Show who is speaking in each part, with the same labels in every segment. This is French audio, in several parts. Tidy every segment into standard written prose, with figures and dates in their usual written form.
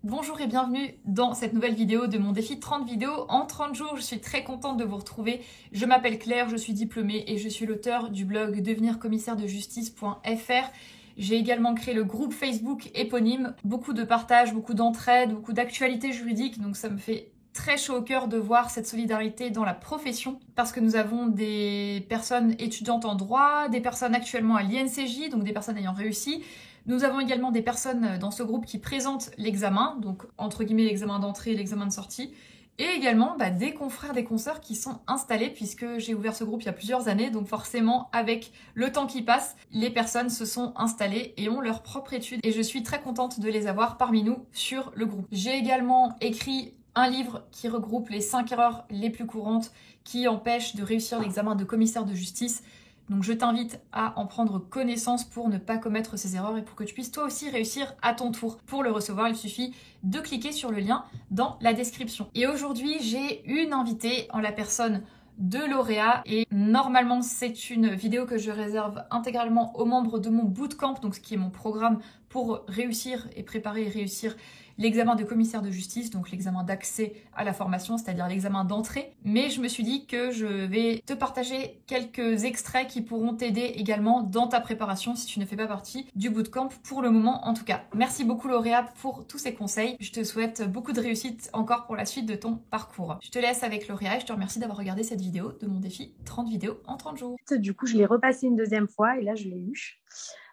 Speaker 1: Bonjour et bienvenue dans cette nouvelle vidéo de mon défi 30 vidéos en 30 jours. Je suis très contente de vous retrouver. Je m'appelle Claire, je suis diplômée et je suis l'auteur du blog devenircommissaire-de-justice.fr. J'ai également créé le groupe Facebook éponyme. Beaucoup de partage, beaucoup d'entraide, beaucoup d'actualités juridiques. Donc ça me fait très chaud au cœur de voir cette solidarité dans la profession parce que nous avons des personnes étudiantes en droit, des personnes actuellement à l'INCJ, donc des personnes ayant réussi. Nous avons également des personnes dans ce groupe qui présentent l'examen, donc entre guillemets l'examen d'entrée et l'examen de sortie, et également des confrères, des consoeurs qui sont installés puisque j'ai ouvert ce groupe il y a plusieurs années, donc forcément avec le temps qui passe, les personnes se sont installées et ont leur propre étude et je suis très contente de les avoir parmi nous sur le groupe. J'ai également écrit un livre qui regroupe les 5 erreurs les plus courantes qui empêchent de réussir l'examen de commissaire de justice. Donc je t'invite à en prendre connaissance pour ne pas commettre ces erreurs et pour que tu puisses toi aussi réussir à ton tour. Pour le recevoir, il suffit de cliquer sur le lien dans la description. Et aujourd'hui, j'ai une invitée en la personne de lauréat et normalement c'est une vidéo que je réserve intégralement aux membres de mon bootcamp, donc ce qui est mon programme pour réussir et préparer et réussir l'examen de commissaire de justice, donc l'examen d'accès à la formation, c'est-à-dire l'examen d'entrée. Mais je me suis dit que je vais te partager quelques extraits qui pourront t'aider également dans ta préparation si tu ne fais pas partie du bootcamp pour le moment en tout cas. Merci beaucoup lauréat pour tous ces conseils. Je te souhaite beaucoup de réussite encore pour la suite de ton parcours. Je te laisse avec lauréat et je te remercie d'avoir regardé cette vidéo de mon défi 30 vidéos en 30 jours.
Speaker 2: Du coup, je l'ai repassé une deuxième fois et là, je l'ai eu.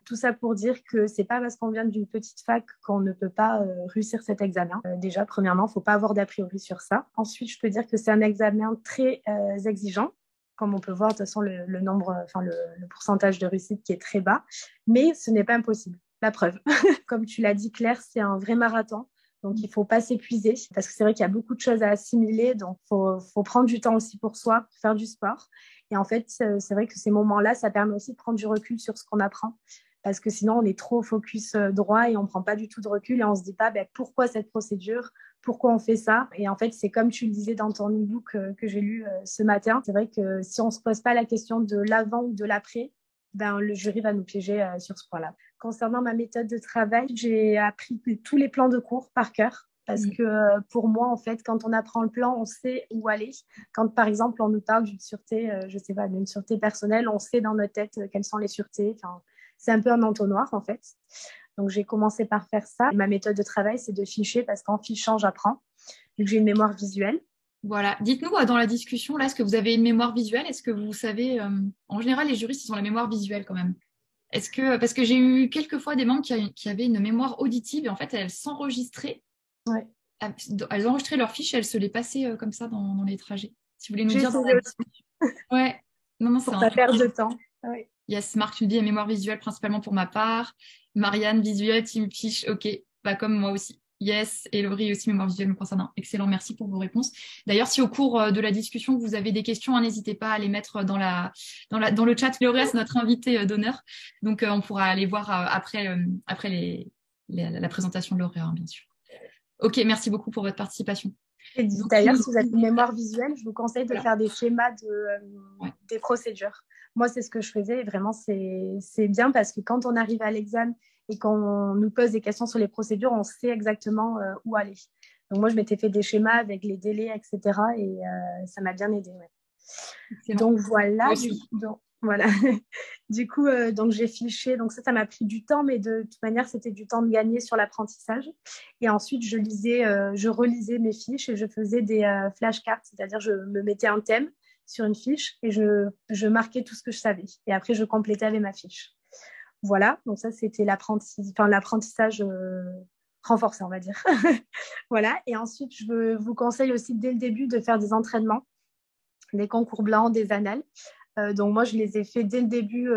Speaker 2: Tout ça pour dire que c'est pas parce qu'on vient d'une petite fac qu'on ne peut pas réussir cet examen. Déjà, premièrement, il ne faut pas avoir d'a priori sur ça. Ensuite, je peux dire que c'est un examen très exigeant. Comme on peut voir, de toute façon, le nombre, le pourcentage de réussite qui est très bas. Mais ce n'est pas impossible. La preuve. Comme tu l'as dit, Claire, c'est un vrai marathon. Donc, il ne faut pas s'épuiser parce que c'est vrai qu'il y a beaucoup de choses à assimiler. Donc, il faut prendre du temps aussi pour soi, pour faire du sport. Et en fait, c'est vrai que ces moments-là, ça permet aussi de prendre du recul sur ce qu'on apprend. Parce que sinon, on est trop focus droit et on ne prend pas du tout de recul et on ne se dit pas pourquoi cette procédure, pourquoi on fait ça. Et en fait, c'est comme tu le disais dans ton e-book que j'ai lu ce matin. C'est vrai que si on ne se pose pas la question de l'avant ou de l'après, le jury va nous piéger sur ce point-là. Concernant ma méthode de travail, j'ai appris tous les plans de cours par cœur. Parce que pour moi, en fait, quand on apprend le plan, on sait où aller. Quand, par exemple, on nous parle d'une sûreté, je sais pas, d'une sûreté personnelle, on sait dans notre tête quelles sont les sûretés. Enfin, c'est un peu un entonnoir, en fait. Donc, j'ai commencé par faire ça. Ma méthode de travail, c'est de ficher parce qu'en fichant, j'apprends, vu que j'ai une mémoire visuelle.
Speaker 1: Voilà. Dites-nous dans la discussion, là, est-ce que vous avez une mémoire visuelle? Est-ce que vous savez, en général, les juristes, ils ont la mémoire visuelle quand même. Parce que j'ai eu quelques fois des membres qui avaient une mémoire auditive et en fait, elles s'enregistraient.
Speaker 2: Ouais.
Speaker 1: Elles enregistraient leurs fiches et elles se les passaient comme ça dans les trajets. Si vous voulez nous
Speaker 2: J'ai
Speaker 1: dire dans
Speaker 2: essayé
Speaker 1: la
Speaker 2: aussi.
Speaker 1: Ouais. Non, c'est
Speaker 2: Pour
Speaker 1: un
Speaker 2: pas
Speaker 1: truc.
Speaker 2: perdre de temps. Ouais.
Speaker 1: Yes, Marc, tu me dis mémoire visuelle principalement pour ma part. Marianne, visuelle, team fiche, ok. Comme moi aussi. Yes, et Laurie aussi, mémoire visuelle me concernant. Excellent, merci pour vos réponses. D'ailleurs, si au cours de la discussion, vous avez des questions, n'hésitez pas à les mettre dans le chat. Laurie, c'est notre invité d'honneur. Donc, on pourra aller voir après la présentation de Laurie, bien sûr. Ok, merci beaucoup pour votre participation.
Speaker 2: Et
Speaker 1: Donc,
Speaker 2: d'ailleurs, si vous avez une mémoire visuelle, je vous conseille de
Speaker 1: voilà.
Speaker 2: faire des schémas des procédures. Moi, c'est ce que je faisais et vraiment, c'est bien parce que quand on arrive à l'examen et qu'on nous pose des questions sur les procédures, on sait exactement où aller. Donc, moi, je m'étais fait des schémas avec les délais, etc. Et ça m'a bien aidé. Ouais. Donc, voilà. Voilà. Du coup, donc j'ai fiché. Donc ça m'a pris du temps, mais de toute manière, c'était du temps de gagner sur l'apprentissage. Et ensuite, je relisais mes fiches et je faisais des flashcards, c'est-à-dire je me mettais un thème sur une fiche et je marquais tout ce que je savais. Et après, je complétais avec ma fiche. Voilà. Donc ça, c'était l'apprentissage renforcé, on va dire. Voilà. Et ensuite, je vous conseille aussi dès le début de faire des entraînements, des concours blancs, des annales. Donc moi, je les ai fait dès le début.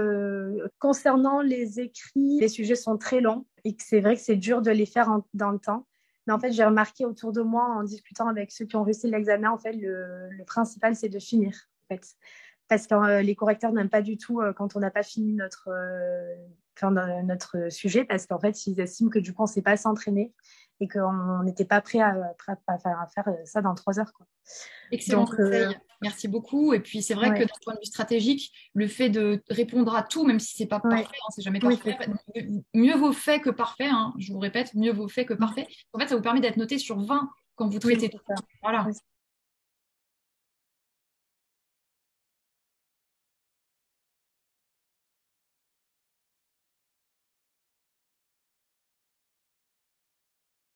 Speaker 2: Concernant les écrits, les sujets sont très longs et que c'est vrai que c'est dur de les faire dans le temps. Mais en fait, j'ai remarqué autour de moi, en discutant avec ceux qui ont réussi l'examen, en fait, le principal, c'est de finir. En fait. Parce que les correcteurs n'aiment pas du tout quand on n'a pas fini notre sujet, parce qu'en fait, ils estiment que du coup, on ne sait pas s'entraîner et qu'on n'était pas prêt à faire ça dans 3 heures, quoi.
Speaker 3: Excellent
Speaker 2: Donc,
Speaker 3: conseil. Merci beaucoup. Et puis, c'est vrai que
Speaker 2: ouais,
Speaker 3: d'un point de vue stratégique, le fait de répondre à tout, même si c'est pas
Speaker 2: ouais,
Speaker 3: parfait, hein, c'est jamais
Speaker 2: oui,
Speaker 3: parfait. Mieux vaut fait que parfait, hein. Je vous répète, mieux vaut fait que parfait. En fait, ça vous permet d'être noté sur 20 quand vous
Speaker 2: oui,
Speaker 3: traitez
Speaker 2: c'est
Speaker 3: tout.
Speaker 2: ça.
Speaker 3: Voilà.
Speaker 2: Oui,